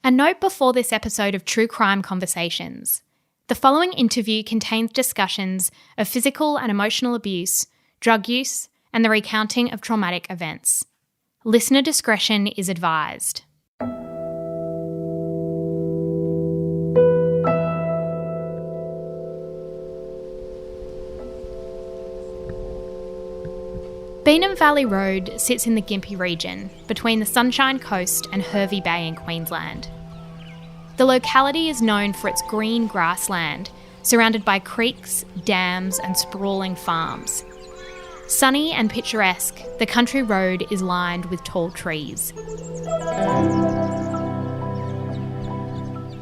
A note before this episode of True Crime Conversations. The following interview contains discussions of physical and emotional abuse, drug use, and the recounting of traumatic events. Listener discretion is advised. Beenham Valley Road sits in the Gympie region, between the Sunshine Coast and Hervey Bay in Queensland. The locality is known for its green grassland, surrounded by creeks, dams and sprawling farms. Sunny and picturesque, the country road is lined with tall trees.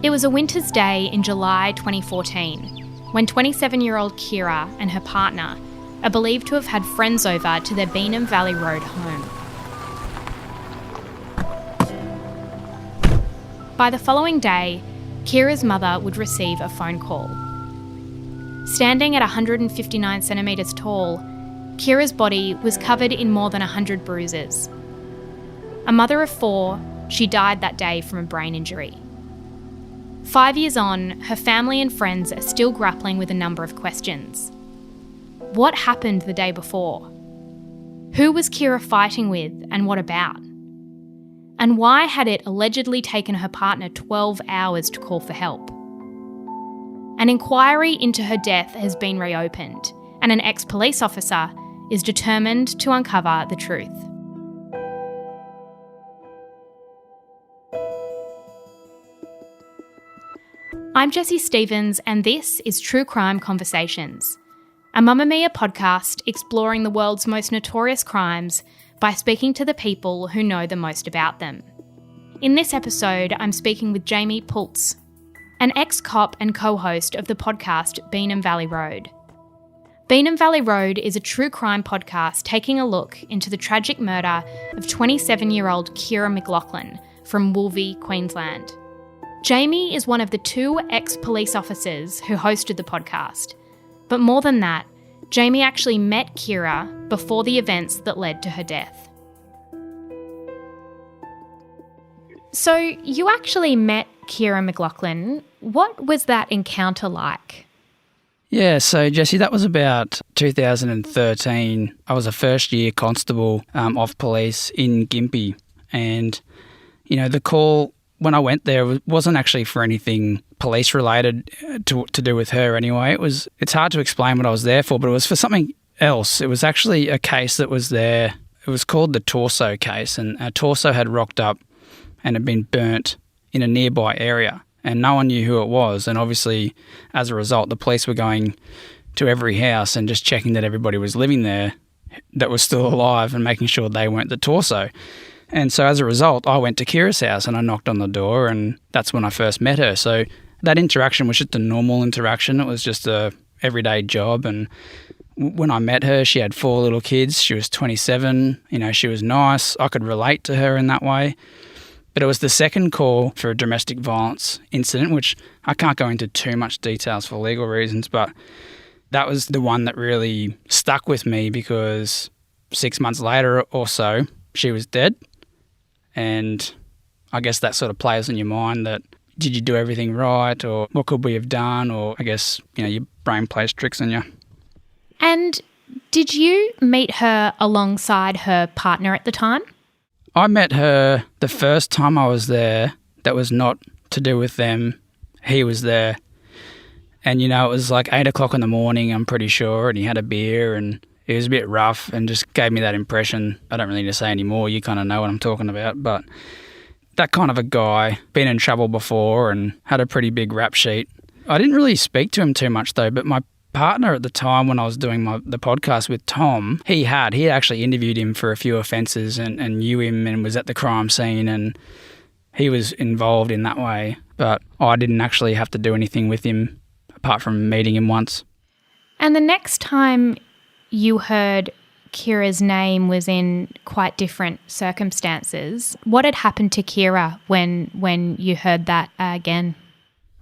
It was a winter's day in July 2014, when 27-year-old Kirra and her partner are believed to have had friends over to their Beenham Valley Road home. By the following day, Kirra's mother would receive a phone call. Standing at 159 centimetres tall, Kirra's body was covered in more than 100 bruises. A mother of 4, she died that day from a brain injury. 5 years on, her family and friends are still grappling with a number of questions. What happened the day before? Who was Kirra fighting with and what about? And why had it allegedly taken her partner 12 hours to call for help? An inquiry into her death has been reopened, and an ex-police officer is determined to uncover the truth. I'm Jessie Stevens, and this is True Crime Conversations, a Mamma Mia podcast exploring the world's most notorious crimes by speaking to the people who know the most about them. In this episode, I'm speaking with Jamie Pultz, an ex-cop and co-host of the podcast Beenham Valley Road. Beenham Valley Road is a true crime podcast taking a look into the tragic murder of 27-year-old Kirra McLoughlin from Woolvie, Queensland. Jamie is one of the 2 ex-police officers who hosted the podcast. But more than that, Jamie actually met Kirra before the events that led to her death. So you actually met Kirra McLoughlin. What was that encounter like? Yeah, so Jessie, that was about 2013. I was a first-year constable of police in Gympie, and the call when I went there wasn't actually for anything police related to do with her anyway. It's hard to explain what I was there for, but it was for something else. It was actually a case that was there. It was called the Torso case, and a torso had rocked up and had been burnt in a nearby area, and no one knew who it was. And obviously, as a result, the police were going to every house and just checking that everybody was living there that was still alive and making sure they weren't the torso. And so as a result, I went to Kirra's house and I knocked on the door, and that's when I first met her. So that interaction was just a normal interaction. It was just a everyday job. And when I met her, she had 4 little kids. She was 27. She was nice. I could relate to her in that way. But it was the second call for a domestic violence incident, which I can't go into too much details for legal reasons, but that was the one that really stuck with me because 6 months later or so, she was dead. And I guess that sort of plays in your mind that, did you do everything right, or what could we have done? Or I guess, your brain plays tricks on you. And did you meet her alongside her partner at the time? I met her the first time I was there. That was not to do with them. He was there. And, it was like 8 o'clock in the morning, I'm pretty sure, and he had a beer and it was a bit rough and just gave me that impression. I don't really need to say any more. You kind of know what I'm talking about. But that kind of a guy, been in trouble before and had a pretty big rap sheet. I didn't really speak to him too much though, but my partner at the time when I was doing the podcast with Tom, he had actually interviewed him for a few offences and knew him and was at the crime scene, and he was involved in that way. But I didn't actually have to do anything with him apart from meeting him once. And the next time you heard Kirra's name was in quite different circumstances. What had happened to Kirra when you heard that again?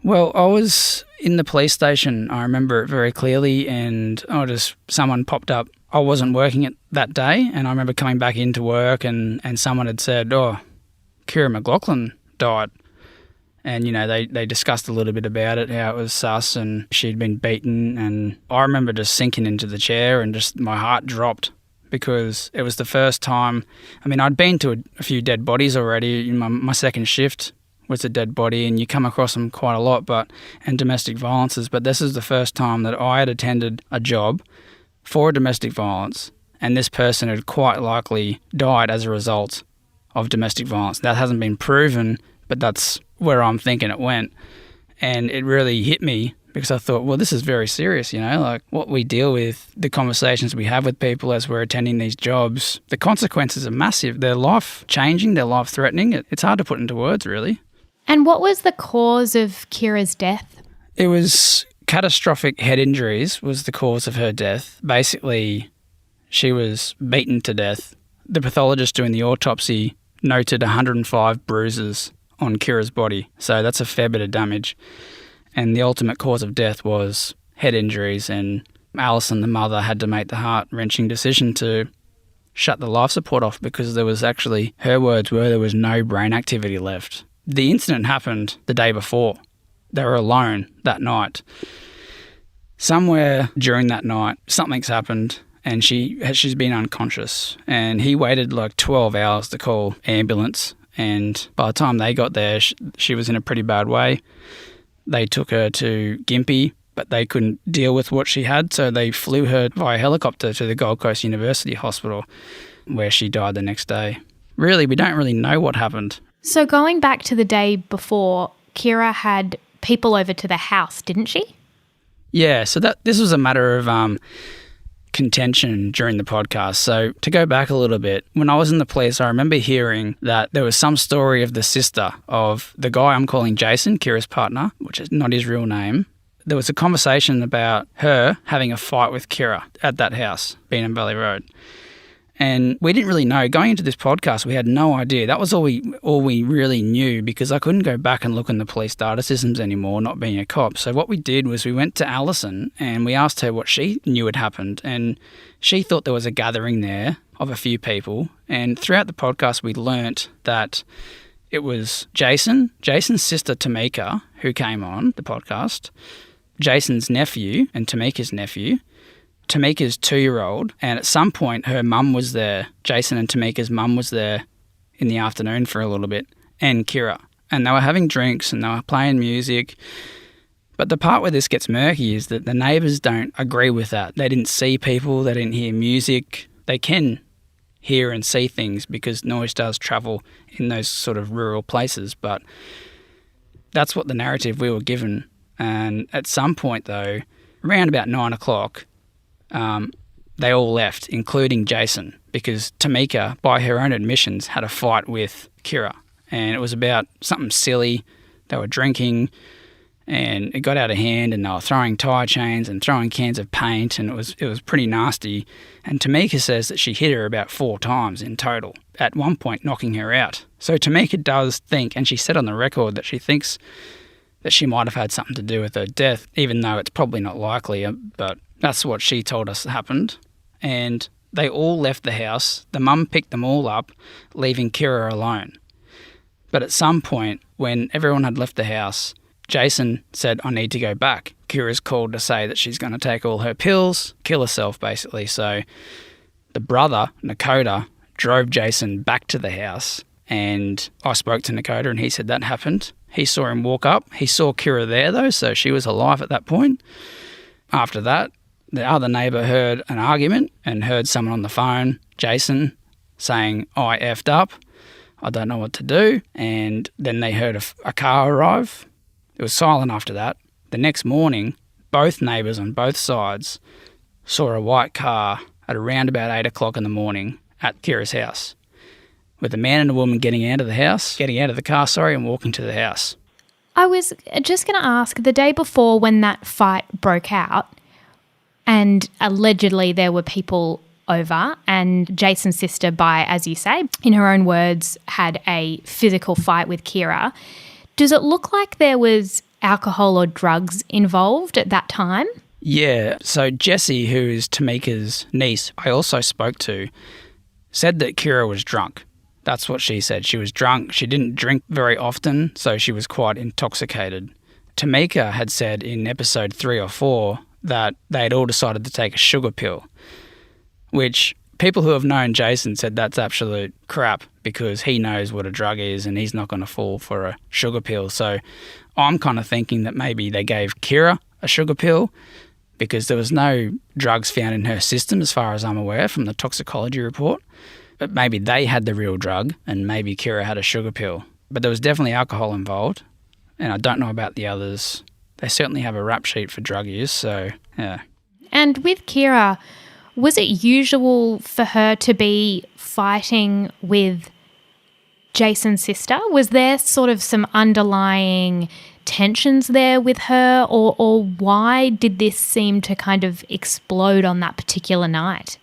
Well, I was in the police station. I remember it very clearly, and someone popped up. I wasn't working it that day, and I remember coming back into work and someone had said, "Oh, Kirra McLoughlin died." And, they discussed a little bit about it, how it was sus and she'd been beaten. And I remember just sinking into the chair and just my heart dropped because it was the first time. I mean, I'd been to a few dead bodies already. My second shift was a dead body, and you come across them quite a lot, and domestic violences. But this is the first time that I had attended a job for a domestic violence, and this person had quite likely died as a result of domestic violence. That hasn't been proven, but that's where I'm thinking it went. And it really hit me because I thought, well, this is very serious, like what we deal with, the conversations we have with people as we're attending these jobs, the consequences are massive. They're life-changing, they're life-threatening. It's hard to put into words, really. And what was the cause of Kirra's death? It was catastrophic head injuries was the cause of her death. Basically, she was beaten to death. The pathologist doing the autopsy noted 105 bruises on Kirra's body. So that's a fair bit of damage. And the ultimate cause of death was head injuries, and Alison, the mother, had to make the heart-wrenching decision to shut the life support off because there was actually, her words were, there was no brain activity left. The incident happened the day before. They were alone that night. Somewhere during that night, something's happened and she's been unconscious. And he waited like 12 hours to call ambulance. And by the time they got there, she was in a pretty bad way. They took her to Gympie, but they couldn't deal with what she had, so they flew her via helicopter to the Gold Coast University Hospital, where she died the next day. Really, we don't really know what happened. So going back to the day before, Kirra had people over to the house, didn't she? Yeah, so this was a matter of contention during the podcast. So to go back a little bit, when I was in the police, I remember hearing that there was some story of the sister of the guy I'm calling Jason, Kirra's partner, which is not his real name. There was a conversation about her having a fight with Kirra at that house, Beenham Valley Road. And we didn't really know. Going into this podcast, we had no idea. That was all we really knew, because I couldn't go back and look in the police data systems anymore, not being a cop. So what we did was we went to Alison and we asked her what she knew had happened. And she thought there was a gathering there of a few people. And throughout the podcast, we learnt that it was Jason's sister Tamika, who came on the podcast, Jason's nephew and Tamika's nephew, Tamika's 2-year-old, and at some point her mum was there. Jason and Tamika's mum was there in the afternoon for a little bit, and Kirra. And they were having drinks and they were playing music. But the part where this gets murky is that the neighbours don't agree with that. They didn't see people, they didn't hear music. They can hear and see things because noise does travel in those sort of rural places, but that's what the narrative we were given. And at some point though, around about 9 o'clock, they all left, including Jason, because Tamika, by her own admissions, had a fight with Kirra. And it was about something silly. They were drinking and it got out of hand and they were throwing tyre chains and throwing cans of paint, and it was pretty nasty. And Tamika says that she hit her about 4 times in total, at one point knocking her out. So Tamika does think, and she said on the record, that she thinks that she might have had something to do with her death, even though it's probably not likely, but that's what she told us happened. And they all left the house. The mum picked them all up, leaving Kirra alone. But at some point, when everyone had left the house, Jason said, "I need to go back." Kirra's called to say that she's going to take all her pills, kill herself basically. So the brother, Nakota, drove Jason back to the house, and I spoke to Nakota and he said that happened. He saw him walk up. He saw Kirra there though, so she was alive at that point. After that, the other neighbour heard an argument and heard someone on the phone, Jason, saying, "I effed up. I don't know what to do." And then they heard a car arrive. It was silent after that. The next morning, both neighbours on both sides saw a white car at around about 8 o'clock in the morning at Kirra's house, with a man and a woman getting out of the car, and walking to the house. I was just going to ask, the day before when that fight broke out, and allegedly there were people over, and Jason's sister, as you say, in her own words, had a physical fight with Kirra. Does it look like there was alcohol or drugs involved at that time? Yeah, so Jessie, who is Tamika's niece, I also spoke to, said that Kirra was drunk. That's what she said. She was drunk. She didn't drink very often, so she was quite intoxicated. Tamika had said in episode 3 or 4 that they had all decided to take a sugar pill, which people who have known Jason said that's absolute crap because he knows what a drug is and he's not going to fall for a sugar pill. So I'm kind of thinking that maybe they gave Kirra a sugar pill because there was no drugs found in her system as far as I'm aware from the toxicology report. But maybe they had the real drug and maybe Kirra had a sugar pill. But there was definitely alcohol involved, and I don't know about the others. They certainly have a rap sheet for drug use, so yeah. And with Kirra, was it usual for her to be fighting with Jason's sister? Was there sort of some underlying tensions there with her, or why did this seem to kind of explode on that particular night?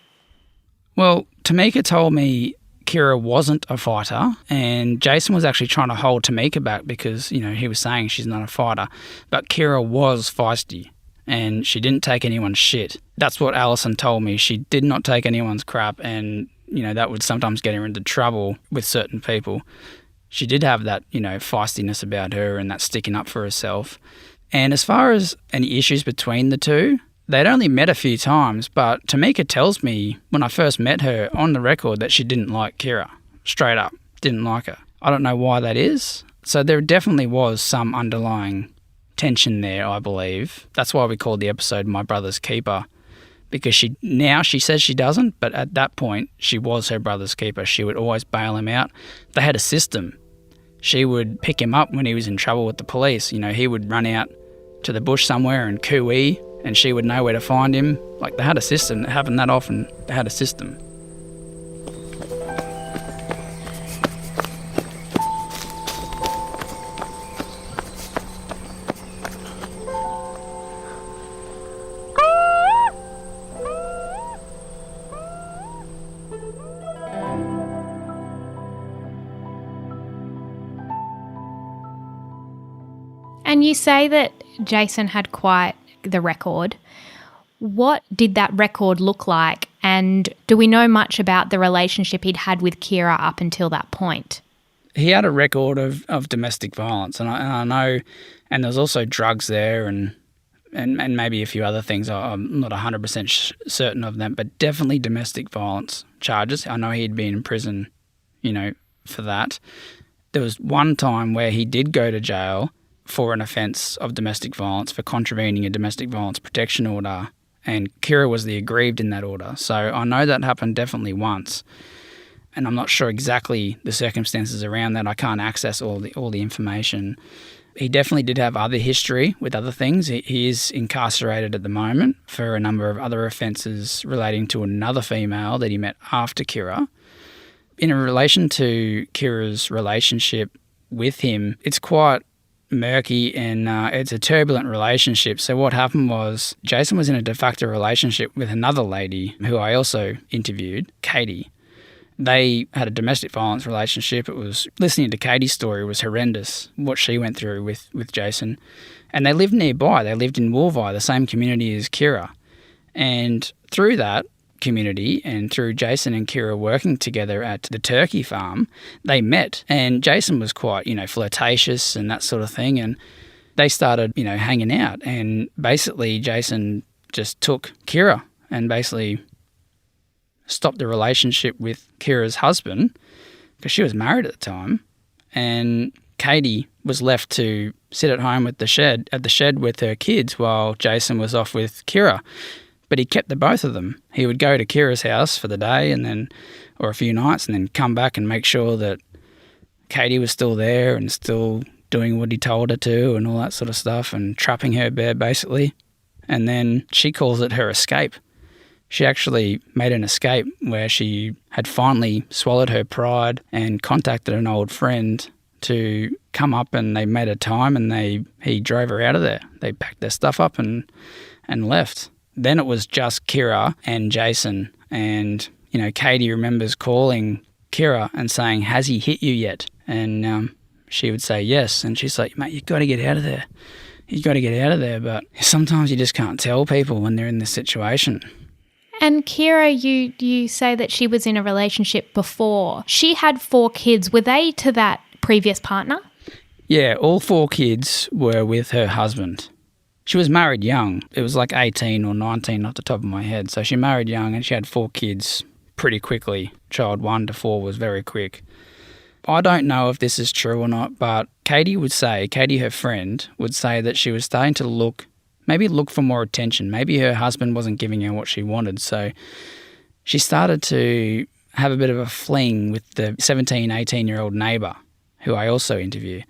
Well, Tamika told me Kirra wasn't a fighter, and Jason was actually trying to hold Tamika back because, you know, he was saying she's not a fighter. But Kirra was feisty, and she didn't take anyone's shit. That's what Alison told me. She did not take anyone's crap, and, you know, that would sometimes get her into trouble with certain people. She did have that, you know, feistiness about her and that sticking up for herself. And as far as any issues between the two, they'd only met a few times, but Tamika tells me when I first met her on the record that she didn't like Kirra. Straight up, didn't like her. I don't know why that is. So there definitely was some underlying tension there, I believe. That's why we called the episode My Brother's Keeper, because she says she doesn't, but at that point she was her brother's keeper. She would always bail him out. They had a system. She would pick him up when he was in trouble with the police. You know, he would run out to the bush somewhere and coo-ee, and she would know where to find him. Like, they had a system. It happened that often. They had a system. And you say that Jason had quite the record. What did that record look like, and do we know much about the relationship he'd had with Kirra up until that point? He had a record of domestic violence, and I know, and there was also drugs there and maybe a few other things. I'm not 100% certain of them, but definitely domestic violence charges. I know he'd been in prison, you know, for that. There was one time where he did go to jail for an offence of domestic violence for contravening a domestic violence protection order, and Kirra was the aggrieved in that order. So I know that happened definitely once, and I'm not sure exactly the circumstances around that. I can't access all the information. He definitely did have other history with other things. He is incarcerated at the moment for a number of other offences relating to another female that he met after Kirra. In relation to Kirra's relationship with him, it's quite murky and it's a turbulent relationship. So what happened was Jason was in a de facto relationship with another lady who I also interviewed, Katie. They had a domestic violence relationship. It was, listening to Katie's story was horrendous, what she went through with Jason. And they lived nearby. They lived in Wolvi, the same community as Kirra. And through that community and through Jason and Kirra working together at the turkey farm, they met. And Jason was quite, you know, flirtatious and that sort of thing. And they started, you know, hanging out. And basically Jason just took Kirra and basically stopped the relationship with Kirra's husband because she was married at the time. And Katie was left to sit at home at the shed with her kids while Jason was off with Kirra. But he kept the both of them. He would go to Kirra's house for the day or a few nights, and then come back and make sure that Katie was still there and still doing what he told her to and all that sort of stuff, and trapping her there basically. And then she calls it her escape. She actually made an escape where she had finally swallowed her pride and contacted an old friend to come up, and they made a time, and he drove her out of there. They packed their stuff up and left. Then it was just Kirra and Jason, and, you know, Katie remembers calling Kirra and saying, "Has he hit you yet?" And she would say yes, and she's like, "Mate, you've got to get out of there. You've got to get out of there." But sometimes you just can't tell people when they're in this situation. And Kirra, you say that she was in a relationship before. She had 4 kids. Were they to that previous partner? Yeah, all 4 kids were with her husband. She was married young. It was like 18 or 19 off the top of my head. So she married young and she had 4 kids pretty quickly. Child 1 to 4 was very quick. I don't know if this is true or not, but Katie, her friend, would say that she was starting to look for more attention. Maybe her husband wasn't giving her what she wanted. So she started to have a bit of a fling with the 17, 18-year-old neighbour, who I also interview.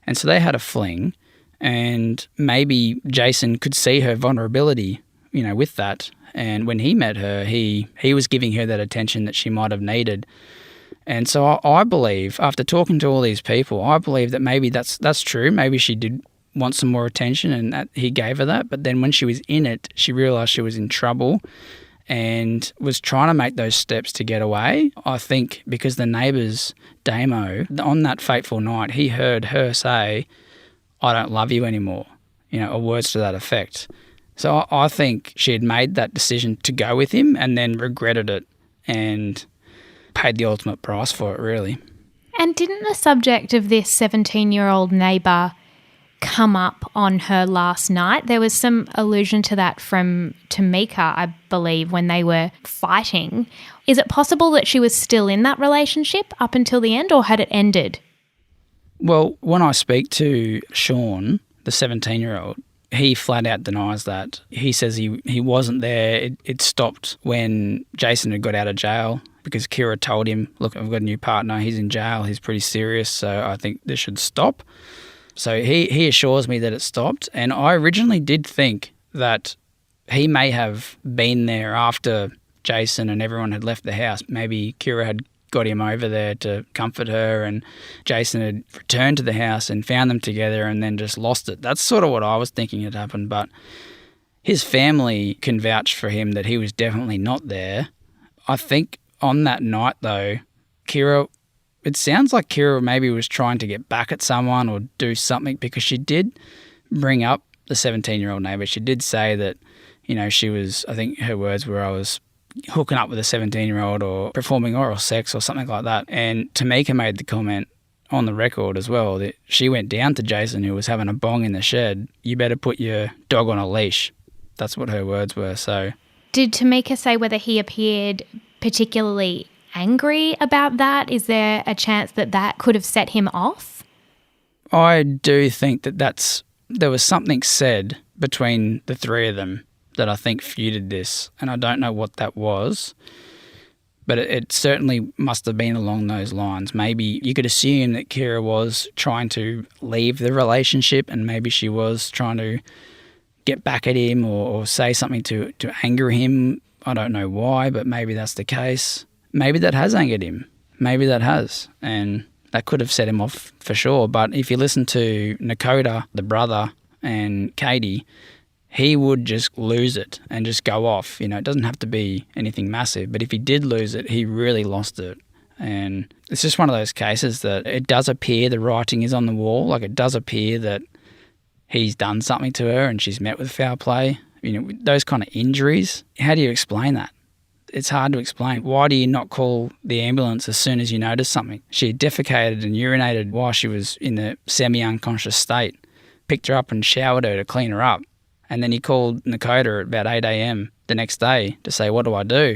And so they had a fling, and maybe Jason could see her vulnerability, with that. And when he met her, he was giving her that attention that she might have needed. And so I believe, after talking to all these people, I believe that maybe that's true. Maybe she did want some more attention and that he gave her that. But then when she was in it, she realised she was in trouble and was trying to make those steps to get away. I think because the neighbours, Damo, on that fateful night, he heard her say, "I don't love you anymore," or words to that effect. So I think she had made that decision to go with him and then regretted it and paid the ultimate price for it, really. And didn't the subject of this 17-year-old neighbour come up on her last night? There was some allusion to that from Tamika, I believe, when they were fighting. Is it possible that she was still in that relationship up until the end, or had it ended? Well, when I speak to Sean, the 17-year-old, he flat out denies that. He says he wasn't there. It stopped when Jason had got out of jail because Kirra told him, "Look, I've got a new partner. He's in jail. He's pretty serious, so I think this should stop." So he assures me that it stopped. And I originally did think that he may have been there after Jason and everyone had left the house. Maybe Kirra had got him over there to comfort her and Jason had returned to the house and found them together and then just lost it. That's sort of what I was thinking had happened. But his family can vouch for him that he was definitely not there. I think on that night, though, it sounds like Kirra maybe was trying to get back at someone or do something, because she did bring up the 17-year-old neighbour. She did say that, she was, I think her words were, "I was hooking up with a 17-year-old or performing oral sex," or something like that. And Tamika made the comment on the record as well that she went down to Jason, who was having a bong in the shed, "You better put your dog on a leash." That's what her words were. So, did Tamika say whether he appeared particularly angry about that? Is there a chance that could have set him off? I do think there was something said between the three of them that I think feuded this, and I don't know what that was, but it certainly must have been along those lines. Maybe you could assume that Kirra was trying to leave the relationship and maybe she was trying to get back at him or say something to anger him. I don't know why, but maybe that's the case. Maybe that has angered him. Maybe that has, and that could have set him off for sure. But if you listen to Nakota, the brother, and Katie, he would just lose it and just go off. It doesn't have to be anything massive, but if he did lose it, he really lost it. And it's just one of those cases that it does appear the writing is on the wall. Like, it does appear that he's done something to her and she's met with foul play. Those kind of injuries, how do you explain that? It's hard to explain. Why do you not call the ambulance as soon as you notice something? She defecated and urinated while she was in a semi-unconscious state, picked her up and showered her to clean her up. And then he called Nakota at about 8 a.m. the next day to say, "What do I do?"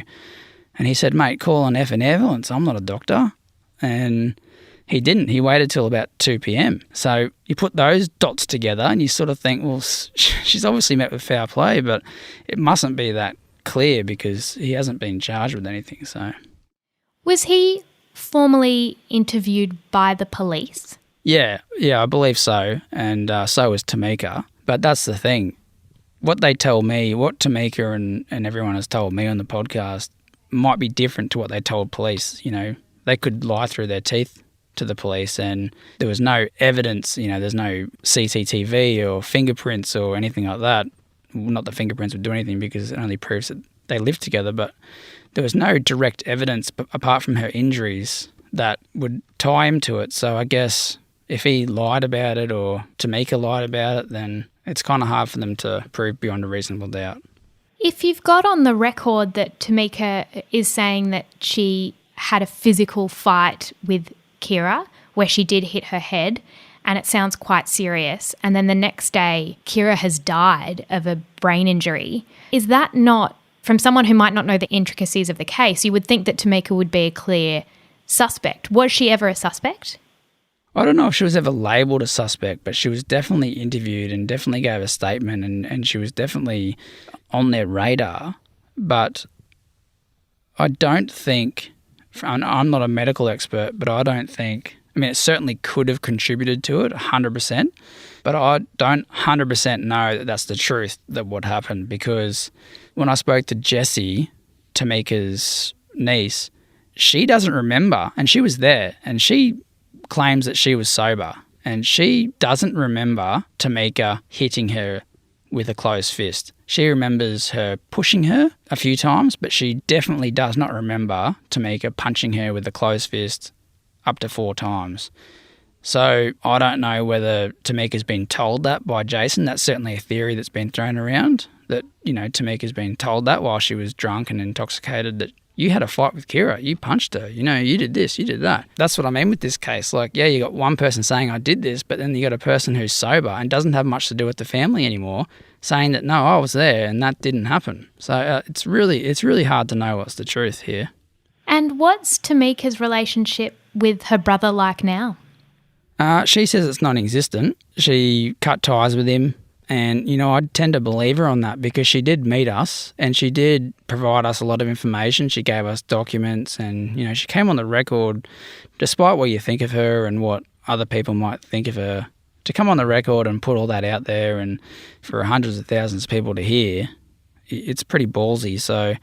And he said, "Mate, call an effing ambulance. I'm not a doctor." And he didn't. He waited till about 2 p.m. So you put those dots together and you sort of think, well, she's obviously met with foul play, but it mustn't be that clear because he hasn't been charged with anything. So, was he formally interviewed by the police? Yeah, I believe so, and so was Tamika. But that's the thing. What they tell me, what Tamika and everyone has told me on the podcast might be different to what they told police. They could lie through their teeth to the police and there was no evidence, there's no CCTV or fingerprints or anything like that. Well, not that fingerprints would do anything because it only proves that they lived together, but there was no direct evidence apart from her injuries that would tie him to it. So I guess if he lied about it or Tamika lied about it, then it's kind of hard for them to prove beyond a reasonable doubt. If you've got on the record that Tamika is saying that she had a physical fight with Kirra where she did hit her head, and it sounds quite serious, and then the next day Kirra has died of a brain injury, is that not, from someone who might not know the intricacies of the case, you would think that Tamika would be a clear suspect. Was she ever a suspect? I don't know if she was ever labelled a suspect, but she was definitely interviewed and definitely gave a statement, and she was definitely on their radar. But I don't think, I'm not a medical expert, but I don't think, I mean, it certainly could have contributed to it 100%, but I don't 100% know that that's the truth, that what happened, because when I spoke to Jessie, Tamika's niece, she doesn't remember, and she was there, and she claims that she was sober, and she doesn't remember Tamika hitting her with a closed fist. She remembers her pushing her a few times, but she definitely does not remember Tamika punching her with a closed fist up to 4 times. So I don't know whether Tamika's been told that by Jason. That's certainly a theory that's been thrown around, that, you know, Tamika's been told that while she was drunk and intoxicated, that you had a fight with Kirra, you punched her, you know, you did this, you did that. That's what I mean with this case. Like, yeah, you got one person saying I did this, but then you got a person who's sober and doesn't have much to do with the family anymore saying that, no, I was there and that didn't happen. So it's really hard to know what's the truth here. And what's Tamika's relationship with her brother like now? She says it's non-existent. She cut ties with him. And, you know, I tend to believe her on that because she did meet us and she did provide us a lot of information. She gave us documents and, you know, she came on the record, despite what you think of her and what other people might think of her, to come on the record and put all that out there and for hundreds of thousands of people to hear, it's pretty ballsy. So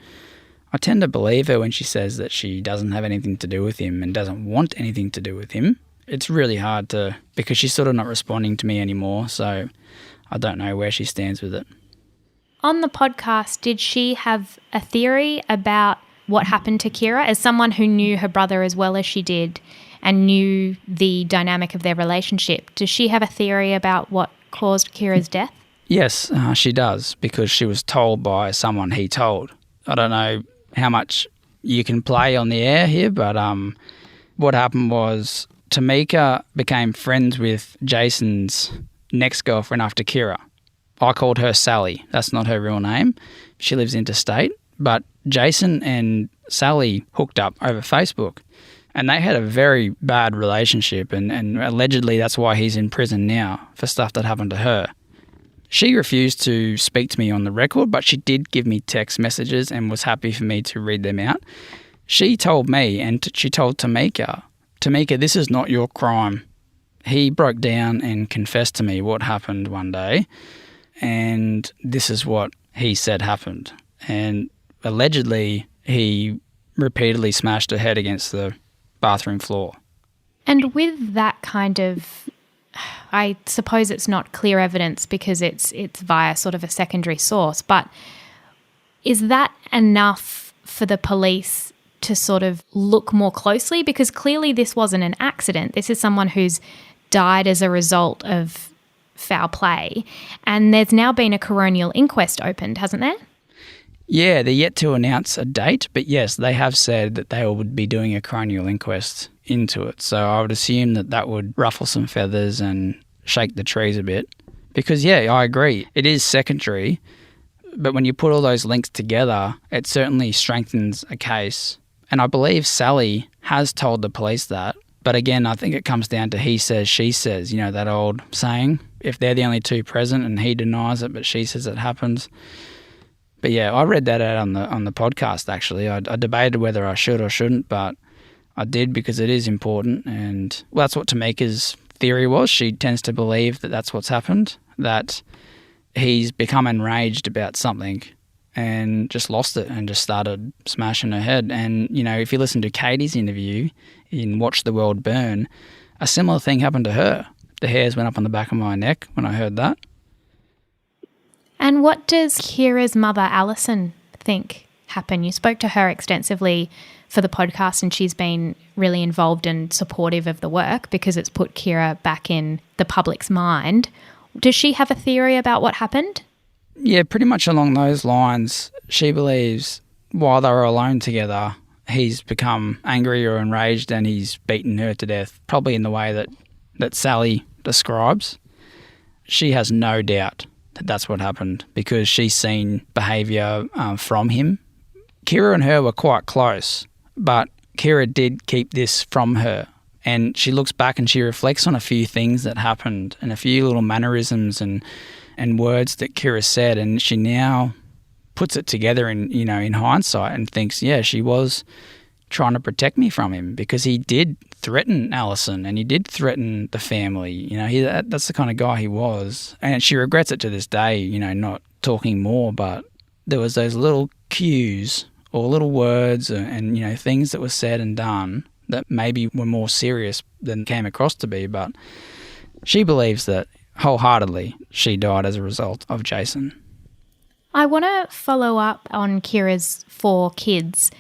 I tend to believe her when she says that she doesn't have anything to do with him and doesn't want anything to do with him. It's really hard to, because she's sort of not responding to me anymore, so I don't know where she stands with it. On the podcast, did she have a theory about what happened to Kirra? As someone who knew her brother as well as she did and knew the dynamic of their relationship, does she have a theory about what caused Kirra's death? Yes, she does, because she was told by someone he told. I don't know how much you can play on the air here, but what happened was Tamika became friends with Jason's next girlfriend after Kirra. I called her Sally. That's not her real name. She lives interstate. But Jason and Sally hooked up over Facebook. And they had a very bad relationship. And allegedly that's why he's in prison now for stuff that happened to her. She refused to speak to me on the record, but she did give me text messages and was happy for me to read them out. She told me, and she told Tamika, this is not your crime. He broke down and confessed to me what happened one day, and this is what he said happened. And allegedly, he repeatedly smashed her head against the bathroom floor. And with that kind of, I suppose it's not clear evidence because it's via sort of a secondary source, but is that enough for the police to sort of look more closely? Because clearly this wasn't an accident. This is someone who's died as a result of foul play, and there's now been a coronial inquest opened, hasn't there? Yeah, they're yet to announce a date, but yes, they have said that they would be doing a coronial inquest into it. So I would assume that that would ruffle some feathers and shake the trees a bit. Because, yeah, I agree, it is secondary, but when you put all those links together, it certainly strengthens a case. And I believe Sally has told the police that. But again, I think it comes down to he says, she says, you know, that old saying, if they're the only two present and he denies it, but she says it happens. But yeah, I read that out on the podcast, actually. I debated whether I should or shouldn't, but I did because it is important. And well, that's what Tamika's theory was. She tends to believe that that's what's happened, that he's become enraged about something and just lost it and just started smashing her head. And, you know, if you listen to Katie's interview in Watch the World Burn, a similar thing happened to her. The hairs went up on the back of my neck when I heard that. And what does Kirra's mother, Alison, think happened? You spoke to her extensively for the podcast and she's been really involved and supportive of the work because it's put Kirra back in the public's mind. Does she have a theory about what happened? Yeah, pretty much along those lines. She believes while they were alone together, he's become angry or enraged and he's beaten her to death, probably in the way that Sally describes. She has no doubt that that's what happened because she's seen behaviour from him. Kirra and her were quite close, but Kirra did keep this from her. And she looks back and she reflects on a few things that happened and a few little mannerisms and words that Kirra said, and she now puts it together in hindsight and thinks, yeah, she was trying to protect me from him because he did threaten Alison and he did threaten the family. That's the kind of guy he was. And she regrets it to this day, not talking more, but there was those little cues or little words and things that were said and done that maybe were more serious than came across to be. But she believes that wholeheartedly she died as a result of Jason. I want to follow up on Kirra's 4 kids.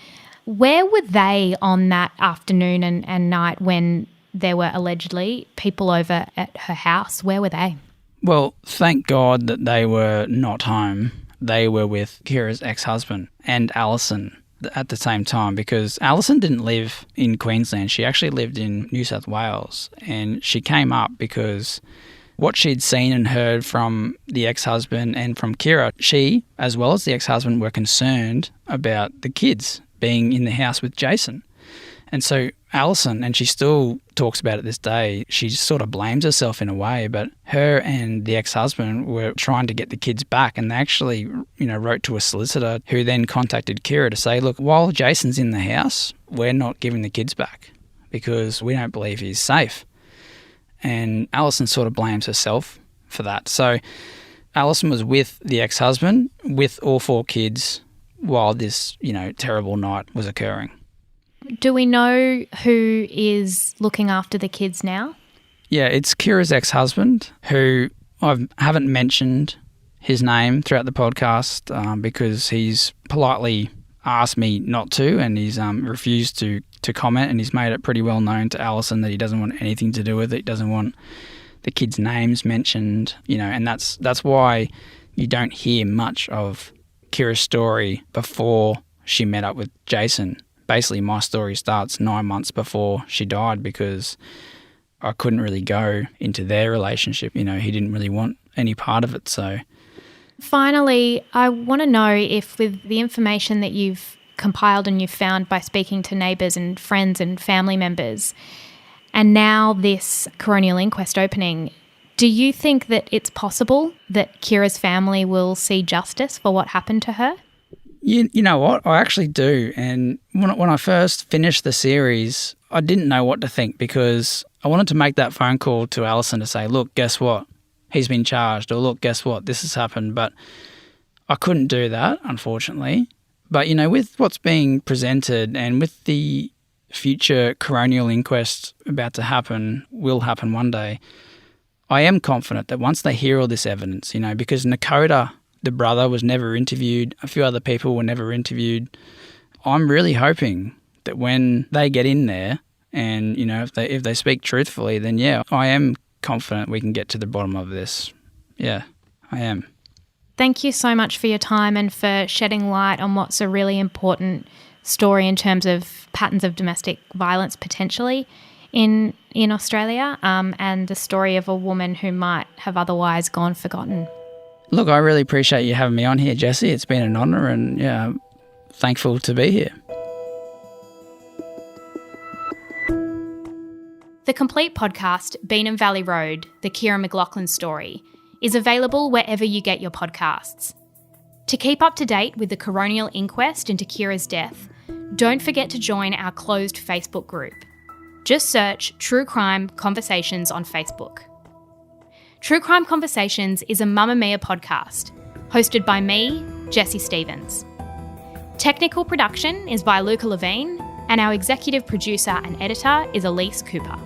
Where were they on that afternoon and night when there were allegedly people over at her house? Where were they? Well, thank God that they were not home. They were with Kirra's ex-husband and Alison at the same time because Alison didn't live in Queensland. She actually lived in New South Wales, and she came up because what she'd seen and heard from the ex-husband and from Kirra, she, as well as the ex-husband, were concerned about the kids being in the house with Jason. And so Alison, and she still talks about it this day, she sort of blames herself in a way, but her and the ex-husband were trying to get the kids back, and they actually, wrote to a solicitor who then contacted Kirra to say, look, while Jason's in the house, we're not giving the kids back because we don't believe he's safe. And Alison sort of blames herself for that. So Alison was with the ex-husband, with all 4 kids, while this, terrible night was occurring. Do we know who is looking after the kids now? Yeah, it's Kirra's ex-husband, who I haven't mentioned his name throughout the podcast because he's politely asked me not to, and he's refused to comment, and he's made it pretty well known to Alison that he doesn't want anything to do with it. He doesn't want the kids' names mentioned, and that's why you don't hear much of Kirra's story before she met up with Jason. Basically, my story starts 9 months before she died because I couldn't really go into their relationship. He didn't really want any part of it. So, finally, I want to know if with the information that you've compiled and you've found by speaking to neighbours and friends and family members, and now this coronial inquest opening, do you think that it's possible that Kirra's family will see justice for what happened to her? You know what? I actually do. And when I first finished the series, I didn't know what to think because I wanted to make that phone call to Alison to say, look, guess what? He's been charged. Or look, guess what? This has happened. But I couldn't do that, unfortunately. But, with what's being presented and with the future coronial inquest about to happen, will happen one day, I am confident that once they hear all this evidence, because Nakota, the brother, was never interviewed, a few other people were never interviewed, I'm really hoping that when they get in there and, if they speak truthfully, then yeah, I am confident we can get to the bottom of this. Yeah, I am. Thank you so much for your time and for shedding light on what's a really important story in terms of patterns of domestic violence potentially in Australia, and the story of a woman who might have otherwise gone forgotten. Look, I really appreciate you having me on here, Jessie. It's been an honour and I'm thankful to be here. The complete podcast, Beenham Valley Road, the Kirra McLoughlin story, is available wherever you get your podcasts. To keep up to date with the coronial inquest into Kirra's death, don't forget to join our closed Facebook group. Just search True Crime Conversations on Facebook. True Crime Conversations is a Mamma Mia podcast, hosted by me, Jessie Stevens. Technical production is by Luca Lavigne, and our executive producer and editor is Elise Cooper.